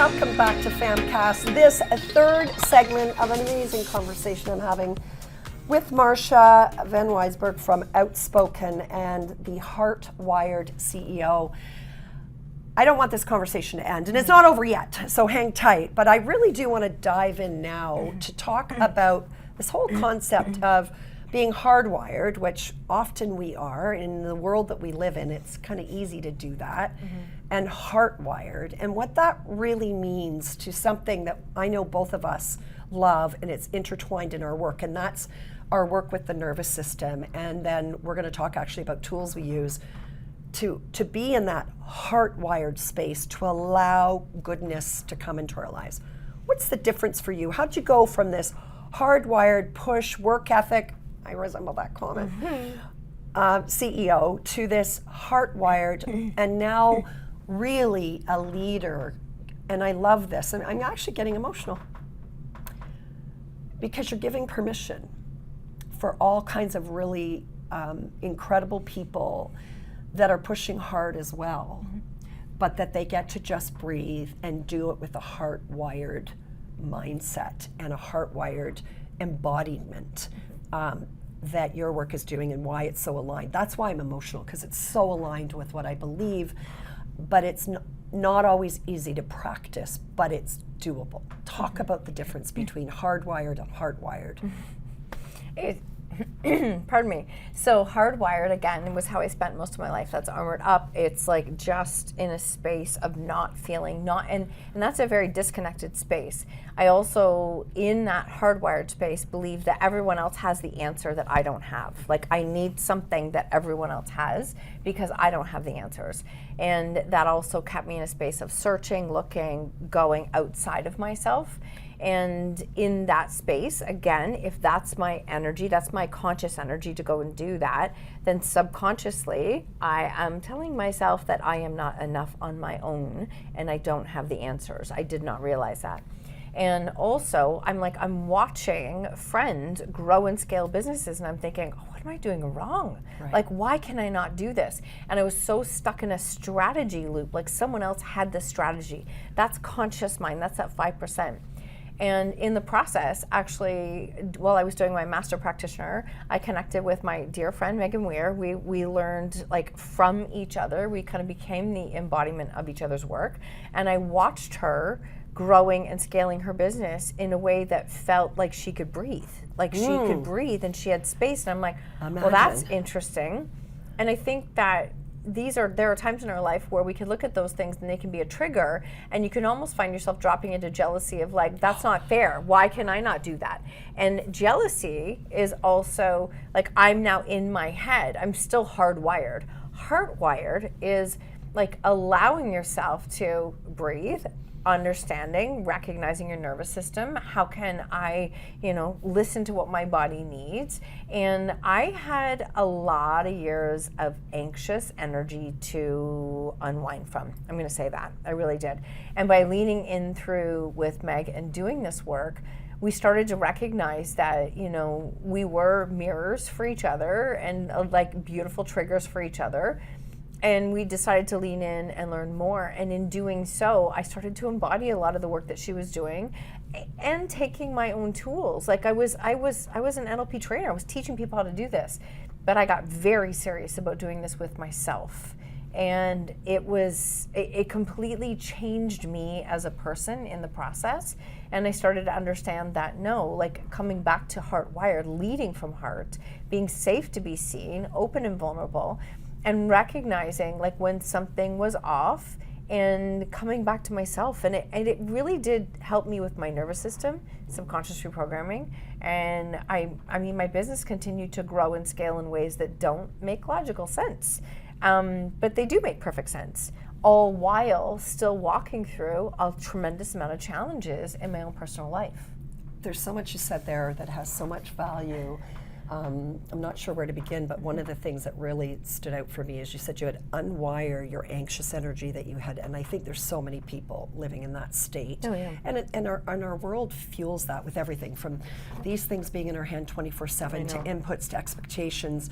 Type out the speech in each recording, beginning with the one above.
welcome back to PHAMCAST. This third segment of an amazing conversation I'm having with Marsha Vanwynsberghe from Outspoken and the Heart-Wired CEO. I don't want this conversation to end, and it's not over yet, so hang tight, but I really do want to dive in now to talk about this whole concept of being hardwired, which often we are. In the world that we live in, it's kind of easy to do that, and heart-wired, and what that really means to something that I know both of us love, and it's intertwined in our work, and that's our work with the nervous system. And then we're going to talk actually about tools we use to be in that heart-wired space to allow goodness to come into our lives. What's the difference for you? How'd you go from this hardwired push work ethic, I resemble that comment, CEO, to this heart-wired and now really a leader? And I love this, and I'm actually getting emotional because you're giving permission for all kinds of really incredible people that are pushing hard as well, but that they get to just breathe and do it with a heart-wired mindset and a heart-wired embodiment that your work is doing, and why it's so aligned. That's why I'm emotional, because it's so aligned with what I believe, but it's not always easy to practice, but it's doable. Talk about the difference between hardwired and heart-wired. Pardon me. So hardwired, again, was how I spent most of my life. That's armored up. It's like just in a space of not feeling, and that's a very disconnected space. I also, in that hardwired space, believe that everyone else has the answer that I don't have. Like, I need something that everyone else has because I don't have the answers. And that also kept me in a space of searching, looking, going outside of myself. And in that space, again, if that's my energy, that's my conscious energy to go and do that, then subconsciously I am telling myself that I am not enough on my own and I don't have the answers. I did not realize that. And also, I'm watching friends grow and scale businesses, and I'm thinking, oh, what am I doing wrong? Right. Like, why can I not do this? And I was so stuck in a strategy loop, like someone else had the strategy. That's conscious mind, that's that 5%. And in the process, actually, while I was doing my master practitioner, I connected with my dear friend, Megan Weir. We learned from each other. We kind of became the embodiment of each other's work. And I watched her growing and scaling her business in a way that felt like she could breathe. Like she could breathe and she had space. And I'm like, well, that's interesting. And I think that there are times in our life where we can look at those things and they can be a trigger, and you can almost find yourself dropping into jealousy of like, that's not fair. Why can I not do that? And jealousy is also like, I'm now in my head. I'm still hardwired. Heartwired is like allowing yourself to breathe, understanding, recognizing your nervous system. How can I, listen to what my body needs? And I had a lot of years of anxious energy to unwind from. I'm going to say that. I really did. And by leaning in through with Meg and doing this work, we started to recognize that, we were mirrors for each other and like beautiful triggers for each other. And we decided to lean in and learn more. And in doing so, I started to embody a lot of the work that she was doing and taking my own tools. Like I was an NLP trainer. I was teaching people how to do this. But I got very serious about doing this with myself. And it completely changed me as a person in the process. And I started to understand that coming back to heart-wired, leading from heart, being safe to be seen, open and vulnerable, and recognizing when something was off and coming back to myself. And it really did help me with my nervous system, subconscious reprogramming. And my business continued to grow and scale in ways that don't make logical sense. But they do make perfect sense, all while still walking through a tremendous amount of challenges in my own personal life. There's so much you said there that has so much value. I'm not sure where to begin, but one of the things that really stood out for me is you said you had to unwire your anxious energy that you had, and I think there's so many people living in that state. Oh, yeah. And our world fuels that with everything from these things being in our hand 24/7 to inputs to expectations.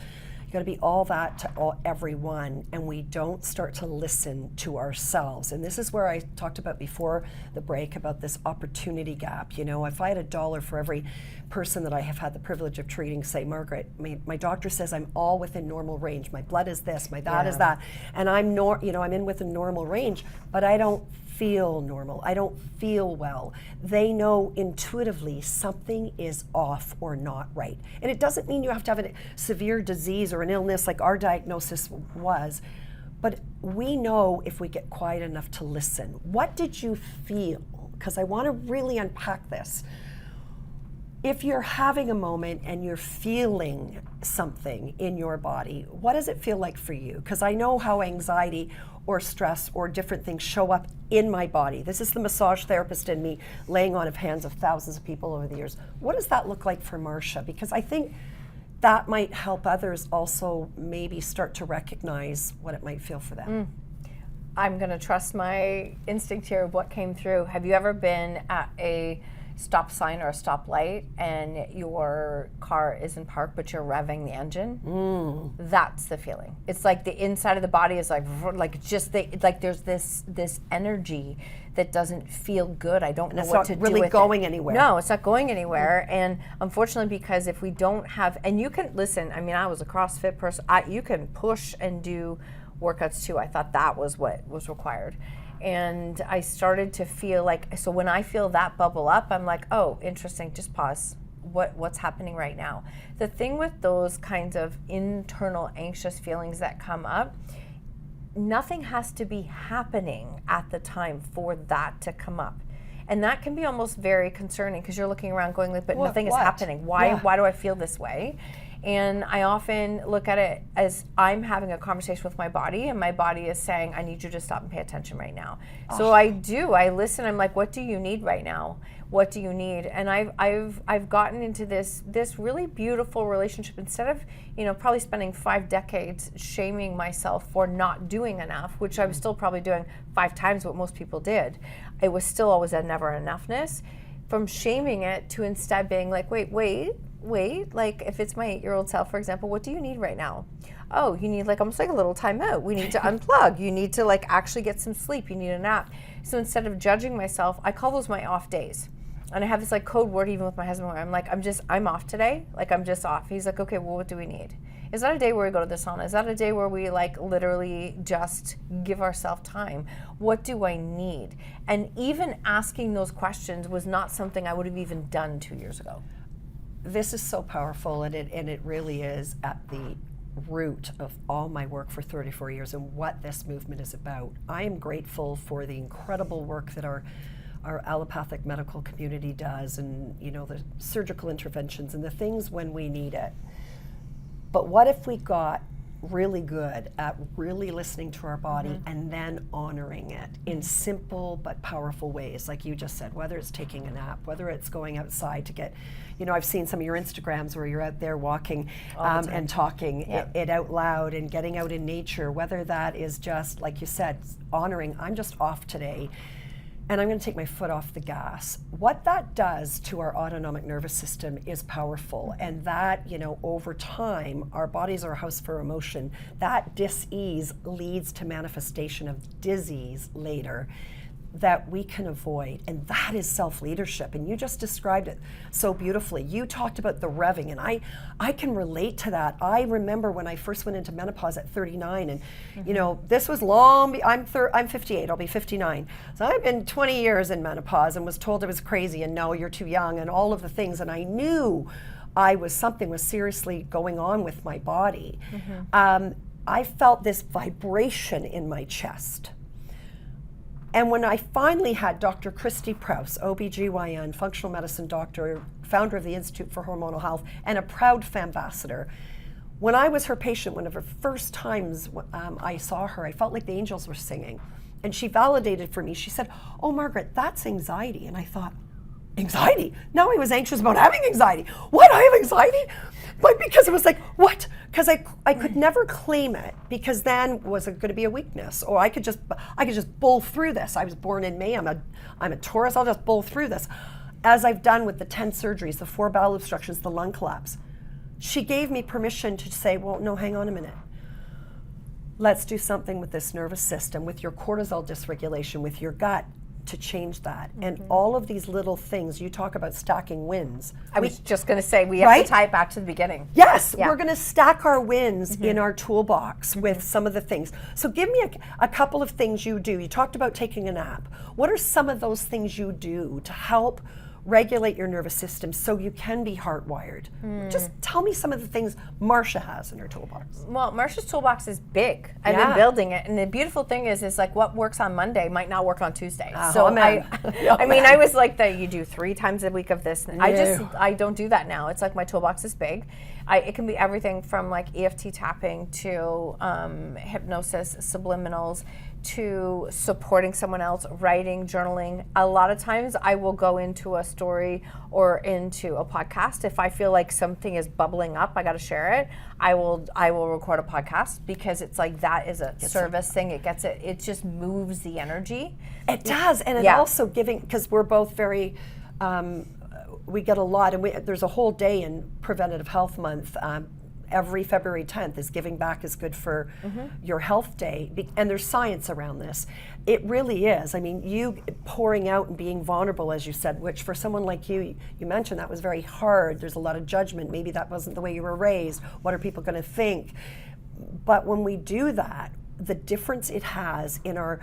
got to be all that to everyone, and we don't start to listen to ourselves. And this is where I talked about before the break about this opportunity gap. You know, if I had $1 for every person that I have had the privilege of treating, say, Margaret, my doctor says I'm all within normal range. My blood is this, my that is that, and I'm I'm in within normal range, but I don't feel normal. I don't feel well. They know intuitively something is off or not right. And it doesn't mean you have to have a severe disease or an illness like our diagnosis was, but we know if we get quiet enough to listen. What did you feel? Because I want to really unpack this. If you're having a moment and you're feeling something in your body, what does it feel like for you? Because I know how anxiety or stress or different things show up in my body. This is the massage therapist in me laying on of hands of thousands of people over the years. What does that look like for Marsha? Because I think that might help others also maybe start to recognize what it might feel for them. I'm going to trust my instinct here of what came through. Have you ever been at a stop sign or a stoplight and your car isn't parked but you're revving the engine? That's the feeling. It's like the inside of the body is like there's this energy that doesn't feel good. I don't know what to do with it. It's not really going anywhere. No, it's not going anywhere. And unfortunately, because if we don't have, and you can listen, I mean, I was a CrossFit person. You can push and do workouts too. I thought that was what was required. And I started to feel like, so when I feel that bubble up, I'm like, oh, interesting, just pause. What's happening right now? The thing with those kinds of internal anxious feelings that come up, nothing has to be happening at the time for that to come up. And that can be almost very concerning because you're looking around going, but nothing is happening. Why do I feel this way? And I often look at it as I'm having a conversation with my body, and my body is saying, I need you to stop and pay attention right now. So I listen, I'm like, what do you need right now? What do you need? And I've gotten into this really beautiful relationship. Instead of, probably spending 5 decades shaming myself for not doing enough, which I was still probably doing 5 times what most people did. It was still always a never enoughness. From shaming it to instead being like, wait, like if it's my 8-year-old self, for example, what do you need right now? Oh, you need like almost like a little time out. We need to unplug. You need to like actually get some sleep. You need a nap. So instead of judging myself, I call those my off days. And I have this like code word even with my husband where I'm like, I'm off today. Like I'm just off. He's like, okay, well, what do we need? Is that a day where we go to the sauna? Is that a day where we like literally just give ourselves time? What do I need? And even asking those questions was not something I would have even done 2 years ago. This is so powerful, and it really is at the root of all my work for 34 years and what this movement is about. I am grateful for the incredible work that our allopathic medical community does, and the surgical interventions and the things when we need it. But what if we got really good at really listening to our body and then honoring it in simple but powerful ways, like you just said, whether it's taking a nap, whether it's going outside to get, I've seen some of your Instagrams where you're out there walking and talking it out loud and getting out in nature, whether that is just, like you said, honoring, I'm just off today and I'm going to take my foot off the gas. What that does to our autonomic nervous system is powerful, and that, over time, our bodies are a house for emotion. That dis-ease leads to manifestation of disease later that we can avoid, and that is self-leadership. And you just described it so beautifully. You talked about the revving, and I can relate to that. I remember when I first went into menopause at 39, and this was long. I'm 58. I'll be 59. So I've been 20 years in menopause and was told I was crazy and no, you're too young and all of the things. And I knew something was seriously going on with my body. I felt this vibration in my chest. And when I finally had Dr. Christy Prouse, OBGYN, functional medicine doctor, founder of the Institute for Hormonal Health, and a proud FAMCAST, when I was her patient, one of her first times I saw her, I felt like the angels were singing. And she validated for me. She said, oh, Margaret, that's anxiety. And I thought, anxiety? Now I was anxious about having anxiety. What, I have anxiety? But because it was like, what? Because I could never claim it, because then was it going to be a weakness? Or I could just bull through this. I was born in May. I'm a Taurus. I'll just bull through this. As I've done with the 10 surgeries, the 4 bowel obstructions, the lung collapse. she gave me permission to say, well, no, hang on a minute. Let's do something with this nervous system, with your cortisol dysregulation, with your gut, to change that. And all of these little things, you talk about stacking wins. I was just going to say, we have to tie it back to the beginning. Yes, we're going to stack our wins in our toolbox with some of the things. So give me a couple of things you do. You talked about taking a nap. What are some of those things you do to help regulate your nervous system so you can be heart-wired? Just tell me some of the things Marsha has in her toolbox. Well, Marsha's toolbox is big. I've been building it, and the beautiful thing is like what works on Monday might not work on Tuesday. So I was like that. You do 3 times a week of this. I don't do that now. It's like my toolbox is big. It can be everything from like EFT tapping to hypnosis, subliminals, to supporting someone else, writing, journaling. A lot of times I will go into a story or into a podcast. If I feel like something is bubbling up, I got to share it. I will record a podcast because it's like that is a service thing. It just moves the energy. It does. And it also giving, because we're both very, we get a lot, and there's a whole day in Preventative Health Month. Every February 10th is Giving Back is Good for Your Health Day, and there's science around this. It really is. I mean, you pouring out and being vulnerable, as you said, which for someone like you mentioned that was very hard. There's a lot of judgment. Maybe that wasn't the way you were raised. What are people going to think? But when we do that, the difference it has in our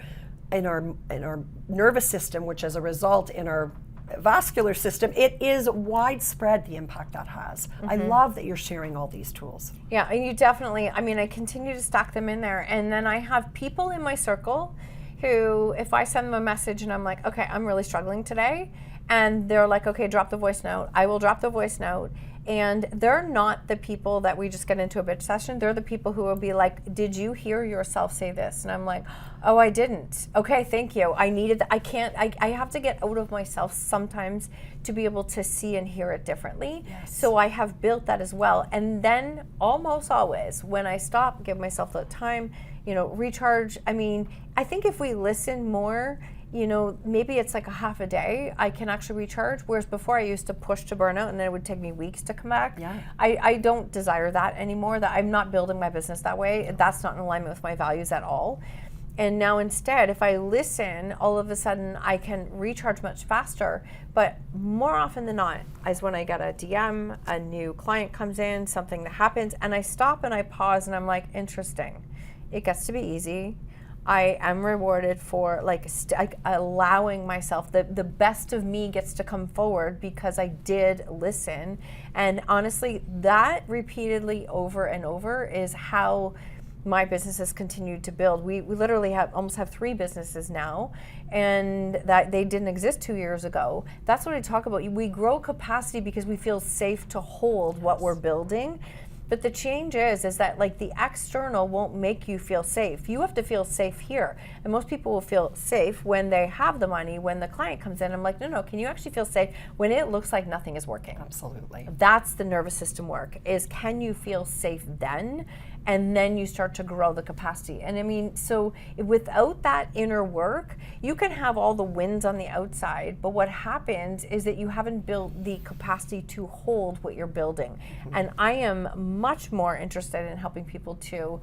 nervous system, which as a result in our vascular system, it is widespread, the impact that has. I love that you're sharing all these tools. Yeah, and you definitely, I continue to stack them in there, and then I have people in my circle who, if I send them a message and I'm like, okay, I'm really struggling today, and they're like, okay, drop the voice note, I will drop the voice note. And they're not the people that we just get into a bitch session. They're the people who will be like, did you hear yourself say this? And I'm like, oh, I didn't. Okay, thank you. I needed that. I have to get out of myself sometimes to be able to see and hear it differently. Yes. So I have built that as well. And then almost always when I stop, give myself the time, recharge. I think if we listen more, maybe it's like a half a day, I can actually recharge. Whereas before I used to push to burnout and then it would take me weeks to come back. Yeah. I don't desire that anymore. That I'm not building my business that way. That's not in alignment with my values at all. And now instead, if I listen, all of a sudden I can recharge much faster. But more often than not is when I get a DM, a new client comes in, something that happens, and I stop and I pause and I'm like, interesting. It gets to be easy. I am rewarded for allowing myself, the best of me gets to come forward because I did listen. And honestly, that repeatedly over and over is how my business has continued to build. We literally almost have 3 businesses now, and that they didn't exist 2 years ago. That's what I talk about. We grow capacity because we feel safe to hold what we're building. But the change is that the external won't make you feel safe. You have to feel safe here. And most people will feel safe when they have the money, when the client comes in. I'm like, no, can you actually feel safe when it looks like nothing is working? Absolutely. That's the nervous system work, is can you feel safe then? And then you start to grow the capacity. And so without that inner work, you can have all the wins on the outside, but what happens is that you haven't built the capacity to hold what you're building. And I am much more interested in helping people to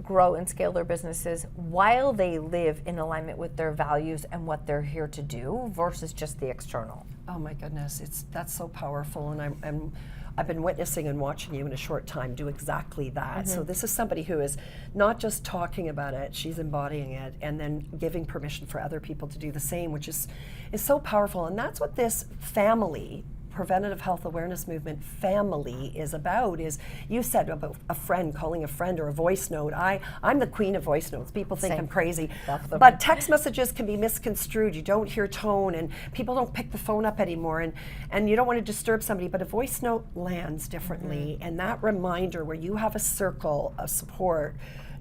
grow and scale their businesses while they live in alignment with their values and what they're here to do versus just the external. Oh my goodness, that's so powerful, and I've been witnessing and watching you in a short time do exactly that. So this is somebody who is not just talking about it, she's embodying it and then giving permission for other people to do the same, which is so powerful. And that's what this family, Preventative Health Awareness Movement family is about. Is you said about a friend calling a friend or a voice note. I'm the queen of voice notes. People think I'm crazy, but text messages can be misconstrued. You don't hear tone, and people don't pick the phone up anymore, and you don't want to disturb somebody, but a voice note lands differently. And that reminder where you have a circle of support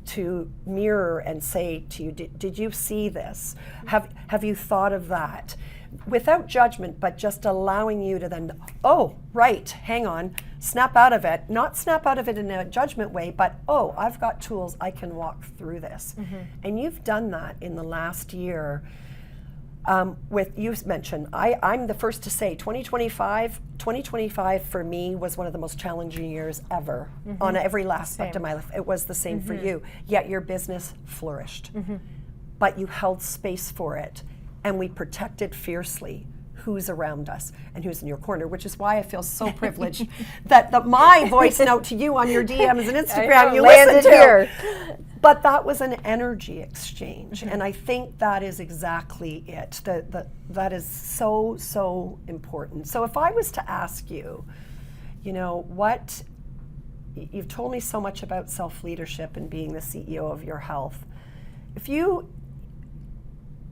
to mirror and say to you, did you see this? Have you thought of that? Without judgment, but just allowing you to then, oh, right, hang on, snap out of it. Not snap out of it in a judgment way, but, oh, I've got tools, I can walk through this. And you've done that in the last year. with you mentioned, I'm the first to say 2025 for me was one of the most challenging years ever on every aspect of my life. It was the same for you, yet your business flourished. But you held space for it, and we protected fiercely who's around us and who's in your corner, which is why I feel so privileged that my voice note to you on your DMs and Instagram, you listened to. Here. But that was an energy exchange, and I think that is exactly it. That is so, so important. So if I was to ask you, you've told me so much about self-leadership and being the CEO of your health. If you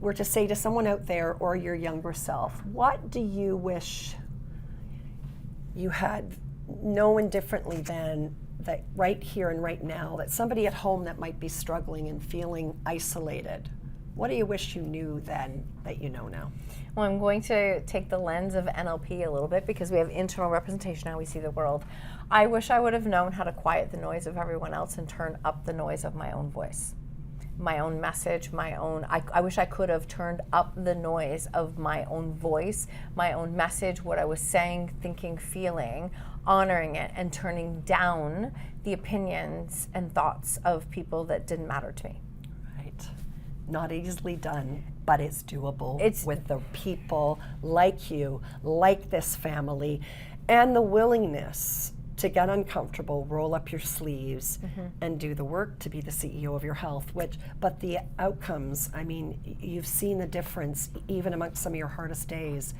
were to say to someone out there or your younger self, what do you wish you had known differently then, that right here and right now, that somebody at home that might be struggling and feeling isolated, what do you wish you knew then that you know now? Well, I'm going to take the lens of NLP a little bit because we have internal representation, how we see the world. I wish I would have known how to quiet the noise of everyone else and turn up the noise of my own voice, my own message, I wish I could have turned up the noise of my own voice, my own message, what I was saying, thinking, feeling, honoring it, and turning down the opinions and thoughts of people that didn't matter to me. Right. Not easily done, but it's doable with the people like you, like this family, and the willingness to get uncomfortable, roll up your sleeves, and do the work to be the CEO of your health. But the outcomes, I mean, you've seen the difference even amongst some of your hardest days,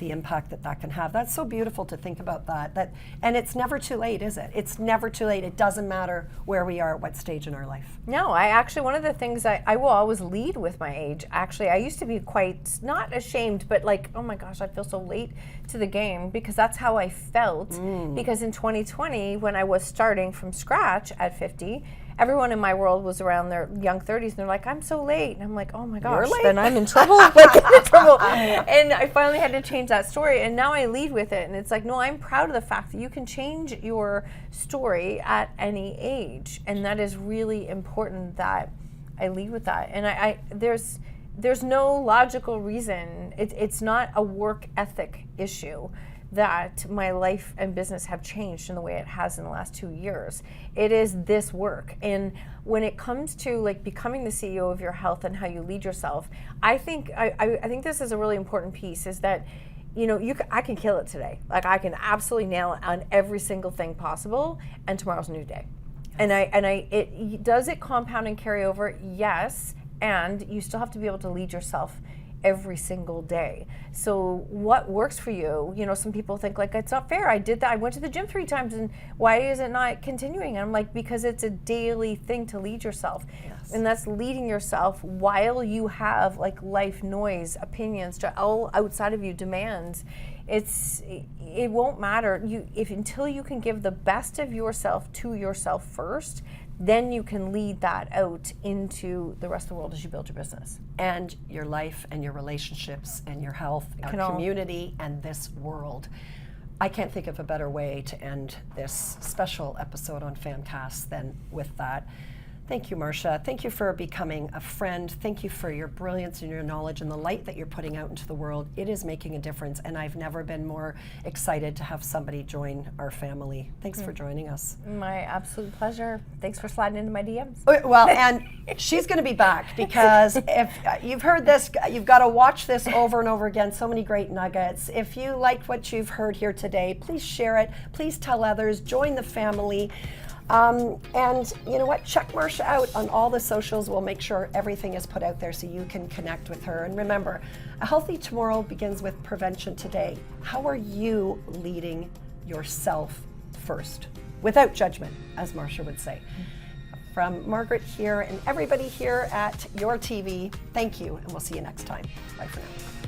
the impact that can have. That's so beautiful to think about that. And it's never too late, is it? It's never too late. It doesn't matter where we are at what stage in our life. No, one of the things I will always lead with my age. Actually, I used to be quite, not ashamed, but like, oh my gosh, I feel so late to the game, because that's how I felt. Because in 2020, when I was starting from scratch at 50, everyone in my world was around their young 30s, and they're like, I'm so late. And I'm like, oh my gosh, then I'm in trouble. And I finally had to change that story, and now I lead with it. And it's like, no, I'm proud of the fact that you can change your story at any age. And that is really important that I lead with that. And there's no logical reason. It's not a work ethic issue that my life and business have changed in the way it has in the last 2 years. It is this work. And when it comes to like becoming the CEO of your health and how you lead yourself, I think this is a really important piece, is that I can kill it today. Like, I can absolutely nail it on every single thing possible, and tomorrow's a new day. Yes. Does it compound and carry over? Yes. And you still have to be able to lead yourself every single day. So what works for you? Some people think like, it's not fair. I did that. I went to the gym 3 times, and why is it not continuing? And I'm like, because it's a daily thing to lead yourself. Yes. And that's leading yourself while you have like life noise, opinions, all outside of you, demands. It won't matter. Until you can give the best of yourself to yourself first, then you can lead that out into the rest of the world as you build your business. And your life and your relationships and your health, our community and this world. I can't think of a better way to end this special episode on PHAMCAST than with that. Thank you, Marsha. Thank you for becoming a friend. Thank you for your brilliance and your knowledge and the light that you're putting out into the world. It is making a difference, and I've never been more excited to have somebody join our family. Thanks for joining us. My absolute pleasure. Thanks for sliding into my DMs. Well, and she's going to be back, because if you've heard this, you've got to watch this over and over again. So many great nuggets. If you liked what you've heard here today, please share it. Please tell others. Join the family. And you know what? Check Marsha out on all the socials. We'll make sure everything is put out there so you can connect with her. And remember, a healthy tomorrow begins with prevention today. How are you leading yourself first? Without judgment, as Marsha would say. From Margaret here and everybody here at Your TV, thank you, and we'll see you next time. Bye for now.